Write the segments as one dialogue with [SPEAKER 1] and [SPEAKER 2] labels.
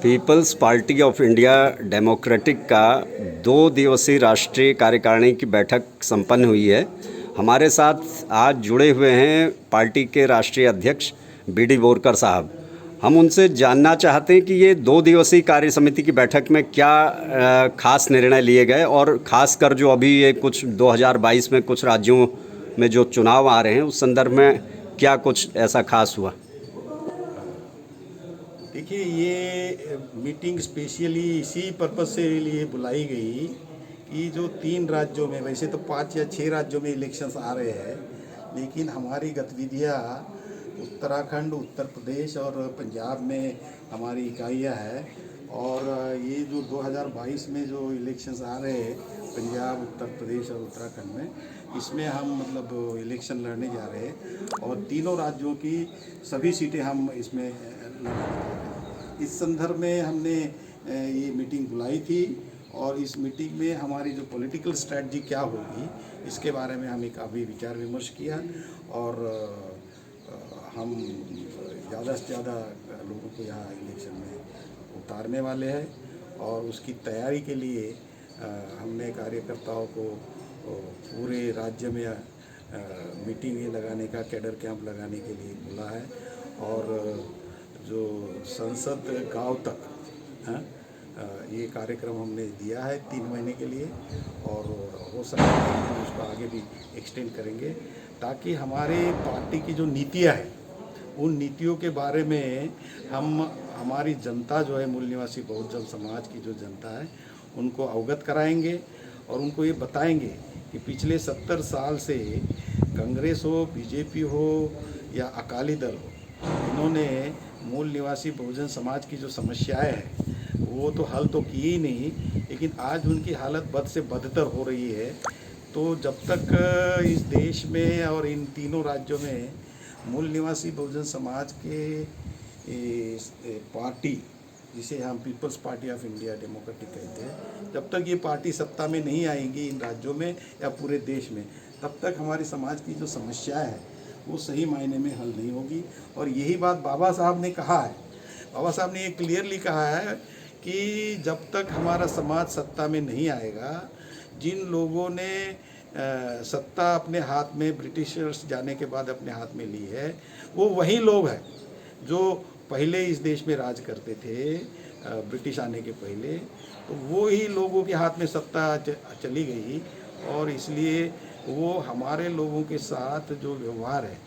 [SPEAKER 1] Peoples Party of India Democratic का 2 दिवसीय राष्ट्रीय कार्यकारिणी की बैठक संपन्न हुई है। हमारे साथ आज जुड़े हुए हैं पार्टी के राष्ट्रीय अध्यक्ष बी.डी. बोरकर साहब। हम उनसे जानना चाहते हैं कि ये 2 दिवसीय कार्य समिति की बैठक में क्या खास निर्णय लिए गए और ख़ासकर जो अभी ये कुछ 2022 में कुछ राज्यों में जो चुनाव आ रहे हैं उस संदर्भ में क्या कुछ ऐसा खास हुआ।
[SPEAKER 2] देखिए, ये मीटिंग स्पेशली इसी पर्पज़ से लिए बुलाई गई कि जो 3 राज्यों में, वैसे तो 5 या 6 राज्यों में इलेक्शंस आ रहे हैं, लेकिन हमारी गतिविधियाँ उत्तराखंड, उत्तर प्रदेश और पंजाब में हमारी इकाइयाँ हैं। और ये जो 2022 में जो इलेक्शंस आ रहे हैं पंजाब, उत्तर प्रदेश और उत्तराखंड में, इसमें हम मतलब इलेक्शन लड़ने जा रहे हैं और तीनों राज्यों की सभी सीटें हम इसमें लड़ने जा रहे हैं। इस संदर्भ में हमने ये मीटिंग बुलाई थी और इस मीटिंग में हमारी जो पॉलिटिकल स्ट्रेटजी क्या होगी इसके बारे में हमें काफ़ी विचार विमर्श किया और हम ज़्यादा से ज़्यादा लोगों को यहाँ इलेक्शन में उतारने वाले हैं और उसकी तैयारी के लिए हमने कार्यकर्ताओं को पूरे राज्य में मीटिंग लगाने का, कैडर कैंप लगाने के लिए बोला है और जो संसद गांव तक ये कार्यक्रम हमने दिया है 3 महीने के लिए और हो सकता है हम उसको आगे भी एक्सटेंड करेंगे ताकि हमारे पार्टी की जो नीतियाँ हैं उन नीतियों के बारे में हम हमारी जनता जो है, मूल निवासी बहुजन समाज की जो जनता है, उनको अवगत कराएंगे और उनको ये बताएंगे कि पिछले 70 साल से कांग्रेस हो, बीजेपी हो या अकाली दल हो, इन्होंने मूल निवासी बहुजन समाज की जो समस्याएं हैं वो तो हल तो की ही नहीं, लेकिन आज उनकी हालत बद से बदतर हो रही है। तो जब तक इस देश में और इन तीनों राज्यों में मूल निवासी बहुजन समाज के पार्टी, जिसे हम People's Party of India Democratic कहते हैं, जब तक ये पार्टी सत्ता में नहीं आएगी इन राज्यों में या पूरे देश में, तब तक हमारे समाज की जो समस्याएं हैं वो सही मायने में हल नहीं होगी। और यही बात बाबा साहब ने कहा है। बाबा साहब ने ये क्लियरली कहा है कि जब तक हमारा समाज सत्ता में नहीं आएगा, जिन लोगों ने सत्ता अपने हाथ में ब्रिटिशर्स जाने के बाद अपने हाथ में ली है, वो वही लोग हैं जो पहले इस देश में राज करते थे ब्रिटिश आने के पहले। तो वो ही लोगों के हाथ में सत्ता चली गई और इसलिए वो हमारे लोगों के साथ जो व्यवहार है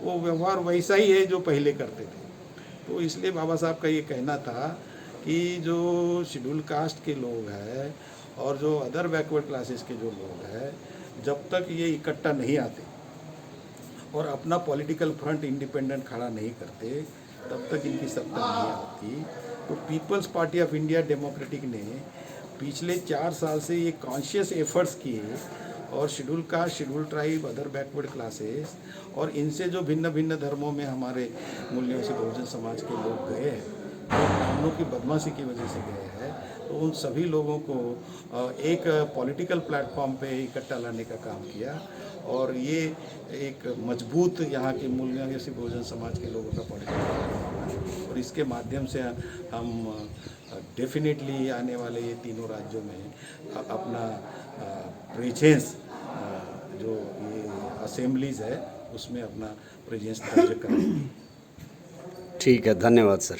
[SPEAKER 2] वो व्यवहार वैसा ही है जो पहले करते थे। तो इसलिए बाबा साहब का ये कहना था कि जो शेड्यूल कास्ट के लोग हैं और जो अदर बैकवर्ड क्लासेस के जो लोग हैं, जब तक ये इकट्ठा नहीं आते और अपना पॉलिटिकल फ्रंट इंडिपेंडेंट खड़ा नहीं करते, तब तक इनकी सत्ता नहीं आती। तो People's Party of India Democratic ने पिछले 4 साल से ये कॉन्शियस एफर्ट्स किए और schedule caste, schedule tribe, other backward classes और इनसे जो भिन्न भिन्न धर्मों में हमारे मूल निवासी बहुजन समाज के लोग गए हैं, तो हम लोग की बदमाशी की वजह से गए हैं, तो उन सभी लोगों को एक पॉलिटिकल प्लेटफॉर्म पे इकट्ठा लाने का काम किया और ये एक मजबूत यहाँ के मूल निवासी बहुजन समाज के लोगों का पॉलिटिकल प्लेटफॉर्म है और इसके माध्यम से हम डेफिनेटली आने वाले ये तीनों राज्यों में अपना प्रेजेंस, जो ये असेंबलीज है उसमें अपना प्रेजेंस दर्ज करेंगे।
[SPEAKER 1] ठीक है, धन्यवाद सर।